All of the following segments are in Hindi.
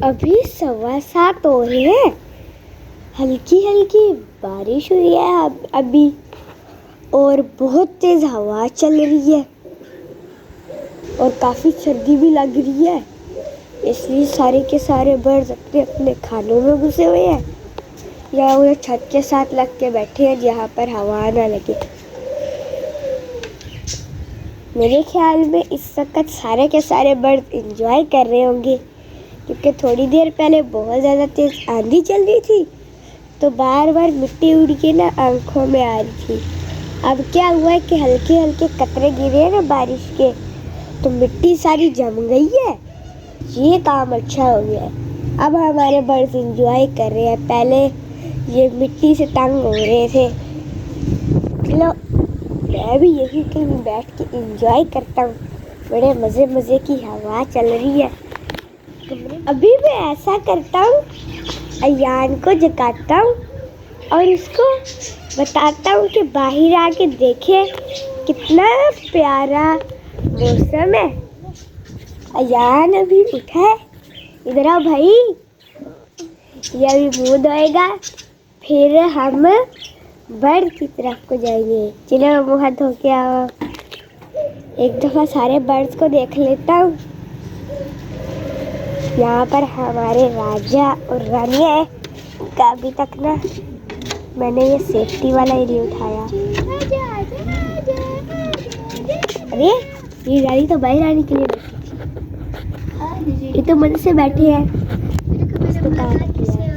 अभी 7:15 हो रहे हैं। हल्की हल्की बारिश हुई है अभी और बहुत तेज हवा चल रही है और काफ़ी सर्दी भी लग रही है, इसलिए सारे के सारे बर्ड्स अपने अपने खानों में घुसे हुए हैं या उन्हें छत के साथ लग के बैठे हैं जहाँ पर हवा ना लगे। मेरे ख्याल में इस वक्त सारे के सारे बर्ड्स एंजॉय कर रहे होंगे, क्योंकि थोड़ी देर पहले बहुत ज़्यादा तेज आंधी चल रही थी तो बार बार मिट्टी उड़ के ना आंखों में आ रही थी। अब क्या हुआ है कि हल्के हल्के कतरे गिरे हैं ना बारिश के, तो मिट्टी सारी जम गई है। ये काम अच्छा हो गया है। अब हमारे बर्ड्स एंजॉय कर रहे हैं, पहले ये मिट्टी से तंग हो रहे थे। चलो मैं भी यही कहीं बैठ के एंजॉय करता हूँ, बड़े मज़े मज़े की हवा चल रही है। अभी मैं ऐसा करता हूँ, अयान को जगाता हूँ और उसको बताता हूँ कि बाहर आके देखे कितना प्यारा मौसम है। अयान अभी उठा है, इधर आओ भाई। ये अभी मुँह धोएगा, फिर हम बर्ड की तरफ को जाएंगे। चलो मुँह हाथ धो के आओ। एक दफ़ा सारे बर्ड्स को देख लेता हूँ। यहाँ पर हमारे राजा और रानी है, का अभी तक ना मैंने ये सेफ्टी वाला ही नहीं उठाया। अरे ये रानी तो बाई रानी के लिए बैठी थी, ये तो मजे से बैठे हैं। इसको कहाँ किया है?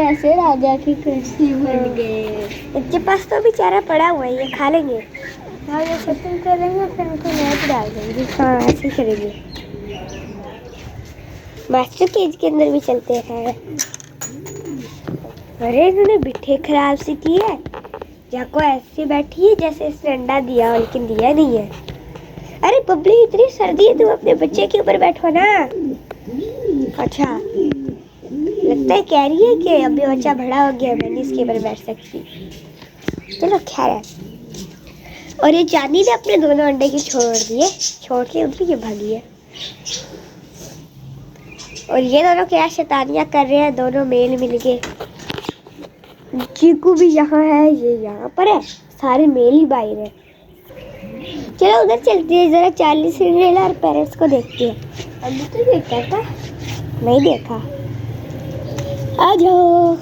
ऐसे राजा की कुर्सी बन गए। इनके पास तो बेचारा पड़ा हुआ है, ये खा लेंगे। हाँ ये खत्म करेंगे फिर उनको मैच डाल देंगे। हाँ ऐसे करेंगे। मास्टर केज के अंदर भी चलते हैं। अरे इन्होंने बिठे खराब सी की है, जाको ऐसे बैठी है जैसे इसने अंडा दिया हो लेकिन दिया नहीं है। अरे बबली इतनी सर्दी है, तुम अपने बच्चे के ऊपर बैठो ना। अच्छा लगता है कह रही है कि अभी बच्चा बड़ा हो गया, मैं नहीं इसके ऊपर बैठ सकती। चलो खैर है। और ये चांदी ने अपने दोनों अंडे की छोड़ के उधर ये भागी है। और ये दोनों क्या शैतानियाँ कर रहे हैं, दोनों मेल मिलके। चीकू भी यहाँ है, ये यहाँ पर है, सारे मेल ही बाहर है। चलो उधर चलते हैं, जरा चार्ली सिंड्रेला और पेरेंट्स को देखते हैं। अभी तो देखा था? नहीं देखा। आ जाओ।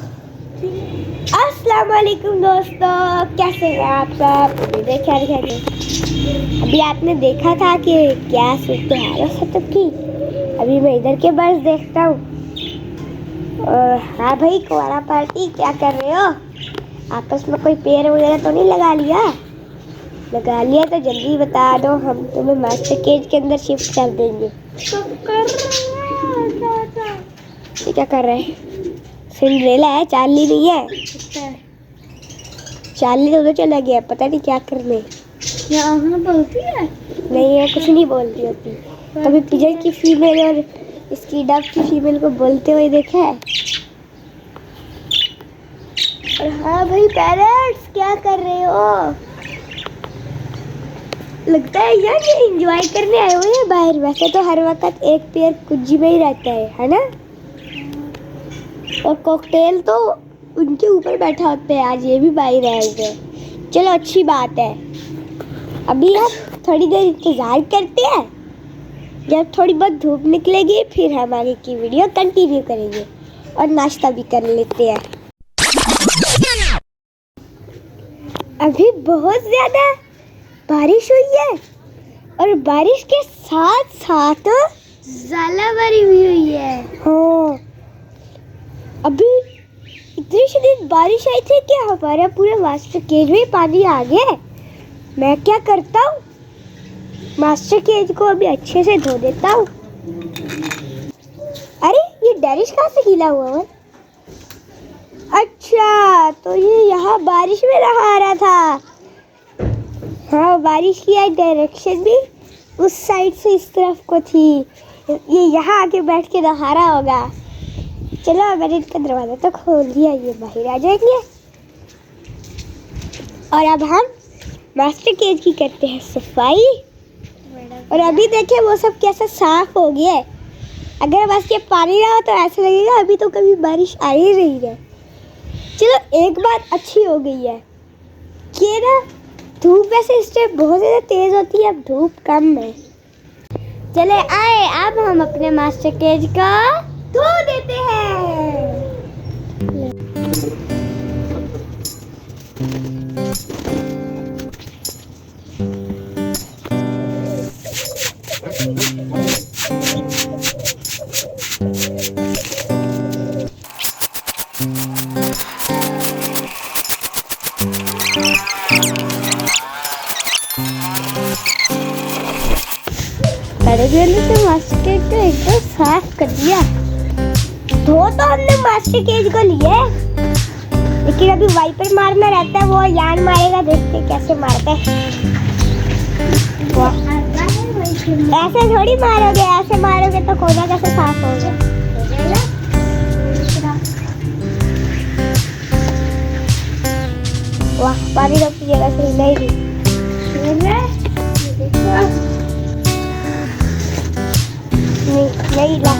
अस्सलाम वालेकुम दोस्तों, कैसे हैं आप सब? खैर अभी आपने देखा था कि क्या सूरत हाल है सबकी। अभी मैं इधर के बर्ड्स देखता हूँ। हाँ भाई कोआला पार्टी, क्या कर रहे हो? आपस में कोई पेड़ वगैरह तो नहीं लगा लिया? लगा लिया तो जल्दी बता दो, हम तुम्हें मास्टर केज के अंदर शिफ्ट कर देंगे। ये क्या कर रहे हैं? सिंड्रेला है, चार्ली नहीं है। चार्ली तो उधर चला गया, पता नहीं क्या करने। यहाँ बोलती है? नहीं है, कुछ नहीं बोलती होती। कभी पिजन की फीमेल और इसकी डब की फीमेल को बोलते हुए देखा है? और हाँ भाई पेरेंट्स, क्या कर रहे हो? लगता है यार ये एंजॉय करने आए हुए हैं बाहर। वैसे तो हर वक्त एक पेयर कुंजी में ही रहता है ना? और कॉकटेल तो उनके ऊपर बैठा होता है, आज ये भी बाहर आए हुए हैं। चलो अच्छी बात है। अभी आप थोड़ी देर इंतज़ार करते हैं, जब थोड़ी बहुत धूप निकलेगी फिर हम आगे की वीडियो कंटिन्यू करेंगे और नाश्ता भी कर लेते हैं। अभी बहुत ज़्यादा बारिश हुई है और बारिश के साथ साथ ज़ालाबारी भी हुई है। हाँ अभी इतनी शदीद बारिश आई थी कि हमारा पूरे मास्टर केज में पानी आ गया। मैं क्या करता हूँ, मास्टर केज को अभी अच्छे से धो देता हूँ। अरे ये डेरिश कहाँ से गीला हुआ है? अच्छा तो ये यहाँ बारिश में नहा रहा था। हाँ बारिश की डायरेक्शन भी उस साइड से इस तरफ को थी, ये यहाँ आके बैठ के नहा रहा होगा। चलो मैंने इनका दरवाजा तो खोल दिया, ये बाहर आ जाएंगे। और अब हम मास्टर केज की करते हैं सफाई। और अभी देखिए वो सब कैसा साफ हो गया है। अगर बस ये पानी रहा तो ऐसा लगेगा अभी तो कभी बारिश आ ही रही है। चलो एक बात अच्छी हो गई है कि ना धूप वैसे इस टाइम बहुत ज़्यादा तेज़ होती है, अब धूप कम है। चले आए, अब हम अपने मास्टर केज का धो देते हैं। मैंने तो मास्टर केज को एकदम साफ कर दिया। धो तो हमने मास्टर केज को लिए, लेकिन अभी वाइपर मारना रहता है, वो यान मारेगा, देखते कैसे मारता है। ऐसे थोड़ी मारोगे, ऐसे मारोगे तो कोना कैसे साफ होगा। वाह, पानी रोक की जगह से हिला ही नहीं। नहीं ला।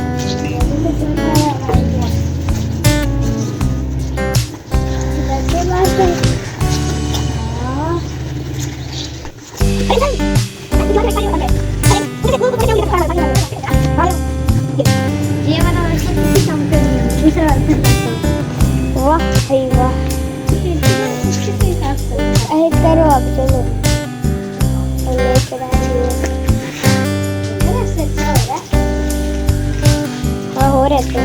वाह भाई वाह, करो अब चलो। हाँ हो रहे थे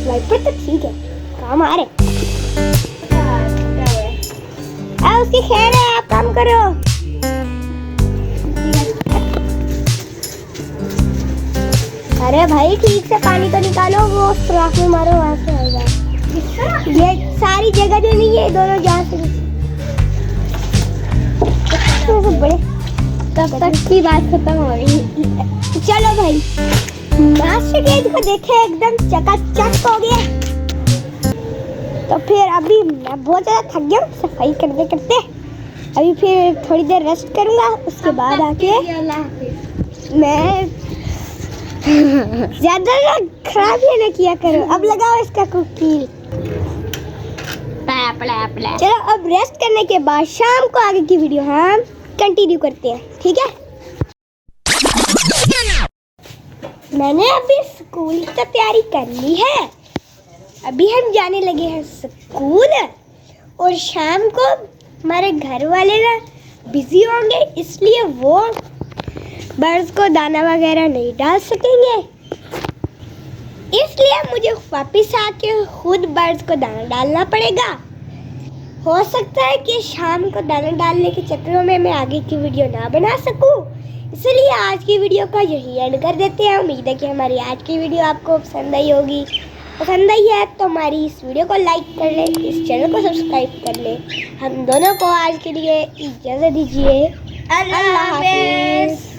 वाइपर तो ठीक है, काम आ रहे। उसकी खैर है, आप काम करो। अरे भाई ठीक से पानी तो निकालो, वो सुराख में मारो, वहां से आएगा। ये सारी जगह जो नहीं है, दोनों जहाँ से बड़े, तब तक की बात खत्म हो गई। चलो भाई, मास्टर केज को देखे एकदम चकाचक हो गया। तो फिर अभी मैं बहुत ज़्यादा थक गया सफाई करते करते। अभी फिर थोड़ी देर रेस्ट करूँगा, उसके बाद आके मैं ज़्यादा खराब ही ना किया करो। अब लगाओ इसका कुकील। चलो अब रेस्ट करने के बाद शाम को आगे की वीडियो हम कंटिन्यू करते हैं, ठीक है। मैंने अभी स्कूल की तैयारी कर ली है। अभी हम जाने लगे हैं स्कूल। और शाम को हमारे घर वाले ना बिजी होंगे, इसलिए वो बर्ड्स को दाना वगैरह नहीं डाल सकेंगे। इसलिए मुझे वापस आके खुद बर्ड्स को दाना डालना पड़ेगा। हो सकता है कि शाम को दाना डालने के चक्करों में मैं आगे की वीडियो ना बना सकूं, इसलिए आज की वीडियो का यही एंड कर देते हैं। उम्मीद है कि हमारी आज की वीडियो आपको पसंद आई होगी। पसंद आई है तो हमारी इस वीडियो को लाइक कर लें, इस चैनल को सब्सक्राइब कर लें। हम दोनों को आज के लिए इजाज़त दीजिए। अल्लाह हाफ़िज़।